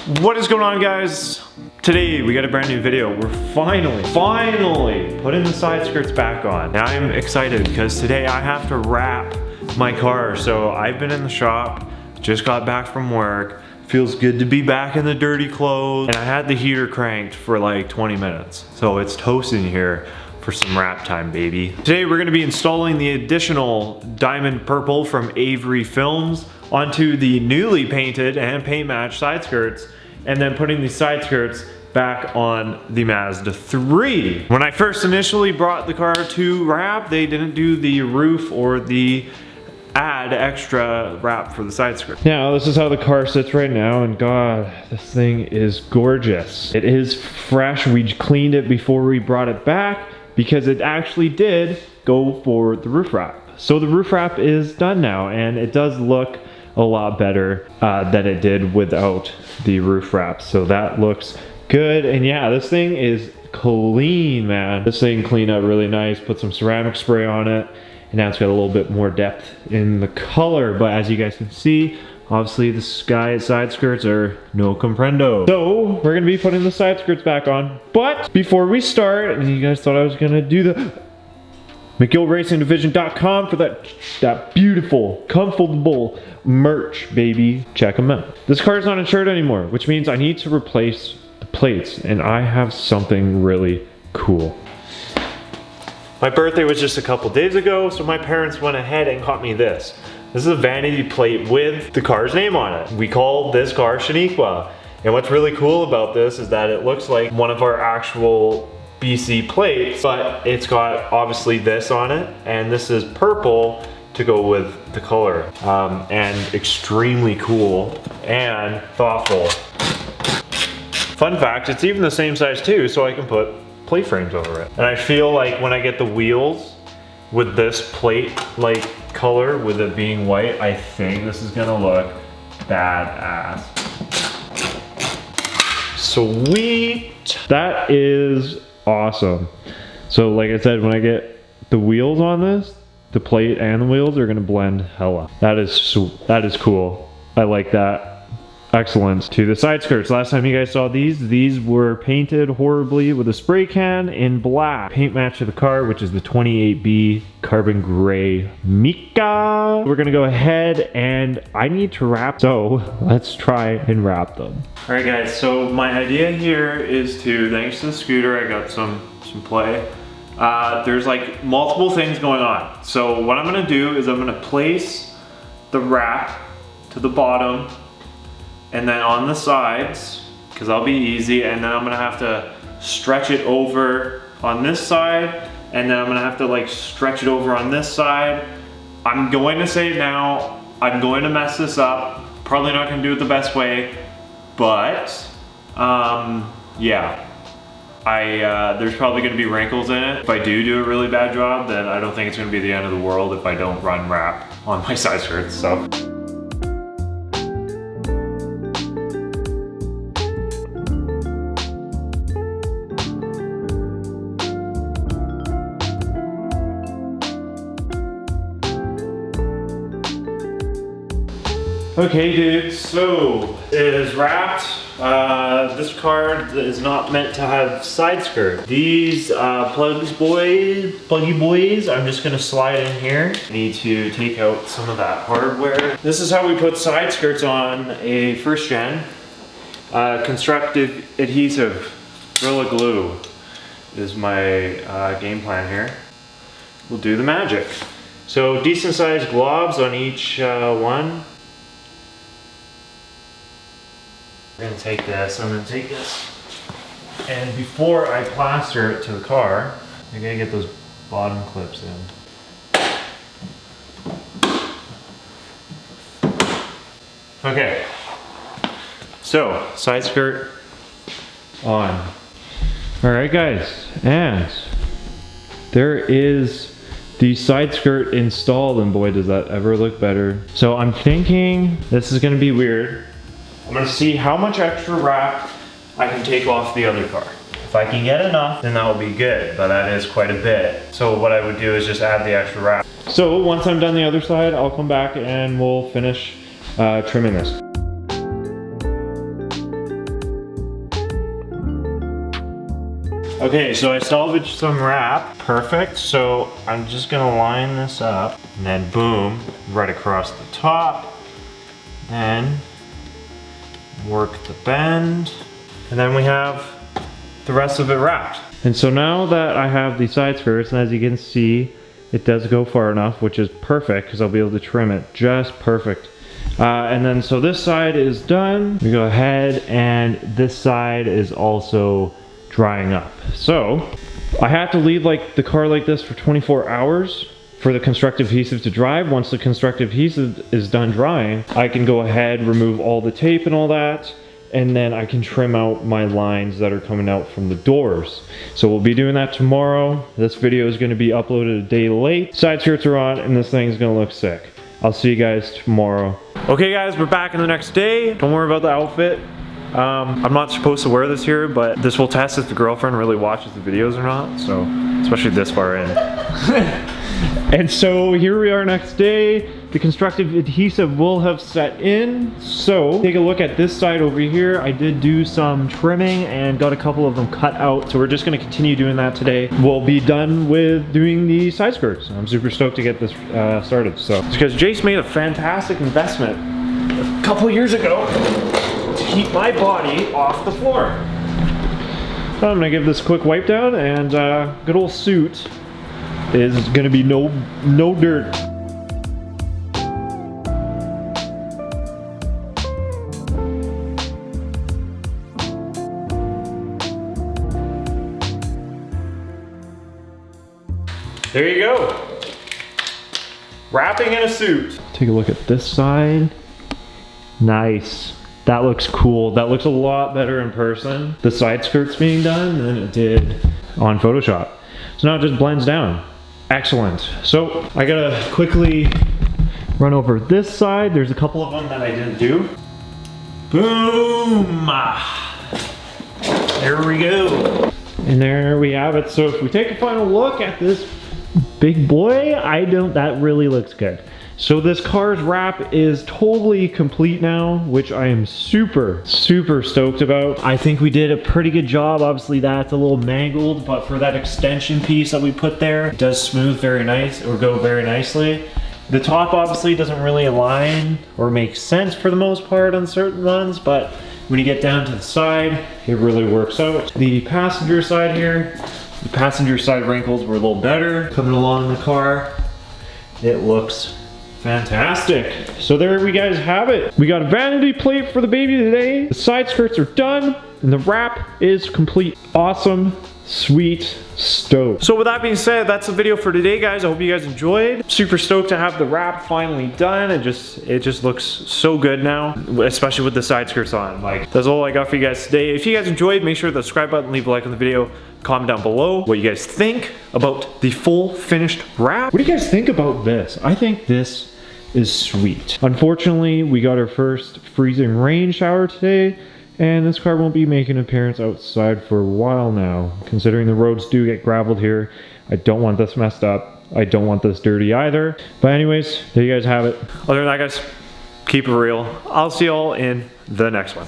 What is going on, guys? Today we got a brand new video. We're finally putting the side skirts back on. Now I'm excited because today I have to wrap my car. So I've been in the shop, just got back from work. Feels good to be back in the dirty clothes. And I had the heater cranked for like 20 minutes. So it's toasting here for some wrap time, baby. Today we're gonna be installing the additional diamond purple from Avery Films onto the newly painted and paint matched side skirts, and then putting these side skirts back on the Mazda 3. When I first initially brought the car to wrap, they didn't do the roof or the add extra wrap for the side skirt. Now, this is how the car sits right now, and God, this thing is gorgeous. It is fresh. We cleaned it before we brought it back because it actually did go for the roof wrap. So the roof wrap is done now, and it does look a lot better than it did without the roof wrap. So that looks good. And yeah, this thing is clean, man. This thing cleaned up really nice, put some ceramic spray on it, and now it's got a little bit more depth in the color. But as you guys can see, obviously the side skirts are no comprendo. So we're gonna be putting the side skirts back on. But before we start, and you guys thought I was gonna do the McGillRacingDivision.com for that beautiful, comfortable merch, baby. Check them out. This car is not insured anymore, which means I need to replace the plates, and I have something really cool. My birthday was just a couple days ago, so my parents went ahead and got me this. This is a vanity plate with the car's name on it. We call this car Shaniqua. And what's really cool about this is that it looks like one of our actual BC plates, but it's got obviously this on it, and this is purple to go with the color, and extremely cool and thoughtful. Fun fact, it's even the same size too, so I can put plate frames over it. And I feel like when I get the wheels with this plate like color, with it being white, I think this is gonna look badass. Sweet! That is awesome. So like I said, when I get the wheels on this, the plate and the wheels are gonna blend hella. That is cool. I like that. Excellent. To the side skirts, last time you guys saw these were painted horribly with a spray can in black. Paint match to the car, which is the 28B carbon gray mica. We're gonna go ahead, and I need to wrap, so let's try and wrap them. All right guys, so my idea here is to, thanks to the scooter, I got some play. There's like multiple things going on. So what I'm gonna do is I'm gonna place the wrap to the bottom and then on the sides, because that'll be easy, and then I'm gonna have to stretch it over on this side, and then I'm gonna have to like stretch it over on this side. I'm going to say it now, I'm going to mess this up. Probably not gonna do it the best way, but yeah. There's probably gonna be wrinkles in it. If I do a really bad job, then I don't think it's gonna be the end of the world if I don't run wrap on my side skirts, so. Okay dude, so it is wrapped. This car is not meant to have side skirt. These pluggy boys, I'm just gonna slide in here. Need to take out some of that hardware. This is how we put side skirts on a first gen. Constructive adhesive, Gorilla Glue is my game plan here. We'll do the magic. So decent sized globs on each one. I'm gonna take this, and before I plaster it to the car, I gotta get those bottom clips in. Okay, so side skirt on. All right guys, and there is the side skirt installed, and boy does that ever look better. So I'm thinking this is gonna be weird. I'm gonna see how much extra wrap I can take off the other car. If I can get enough, then that will be good, but that is quite a bit. So what I would do is just add the extra wrap. So once I'm done the other side, I'll come back and we'll finish trimming this. Okay, so I salvaged some wrap. Perfect. So I'm just gonna line this up and then boom, right across the top. Then work the bend. And then we have the rest of it wrapped. And so now that I have the side skirts, and as you can see, it does go far enough, which is perfect because I'll be able to trim it just perfect. And then so this side is done. We go ahead and this side is also drying up. So I have to leave like the car like this for 24 hours for the constructive adhesive to dry. Once the constructive adhesive is done drying, I can go ahead, remove all the tape and all that, and then I can trim out my lines that are coming out from the doors. So we'll be doing that tomorrow. This video is going to be uploaded a day late. Side skirts are on and this thing is going to look sick. I'll see you guys tomorrow. Okay guys, we're back in the next day. Don't worry about the outfit. I'm not supposed to wear this here, but this will test if the girlfriend really watches the videos or not. So, especially this far in. And so here we are next day. The constructive adhesive will have set in. So take a look at this side over here. I did do some trimming and got a couple of them cut out. So we're just gonna continue doing that today. We'll be done with doing the side skirts. I'm super stoked to get this started. So it's because Jace made a fantastic investment a couple years ago to keep my body off the floor. So I'm gonna give this a quick wipe down, and good old suit is gonna be no dirt. There you go. Wrapping in a suit. Take a look at this side. Nice. That looks cool. That looks a lot better in person. The side skirt's being done than it did on Photoshop. So now it just blends down. Excellent. So I gotta quickly run over this side. There's a couple of them that I didn't do. Boom! There we go. And there we have it. So if we take a final look at this big boy, that really looks good. So this car's wrap is totally complete now, which I am super stoked about. I think we did a pretty good job. Obviously that's a little mangled, but for that extension piece that we put there, it does smooth very nice, or go very nicely. The top obviously doesn't really align or make sense for the most part on certain ones, but when you get down to the side, it really works out. The passenger side here, the passenger side wrinkles were a little better. Coming along in the car, it looks fantastic. So there we guys have it. We got a vanity plate for the baby today. The side skirts are done and the wrap is complete. Awesome, sweet, stoked. So with that being said, that's the video for today, guys. I hope you guys enjoyed. Super stoked to have the wrap finally done. It just looks so good now, especially with the side skirts on. Like, that's all I got for you guys today. If you guys enjoyed, make sure to subscribe button, leave a like on the video, comment down below what you guys think about the full finished wrap. What do you guys think about this? I think this is sweet. Unfortunately, we got our first freezing rain shower today, and this car won't be making an appearance outside for a while now. Considering the roads do get graveled here, I don't want this messed up. I don't want this dirty either. But anyways, there you guys have it. Other than that, guys, keep it real. I'll see y'all in the next one.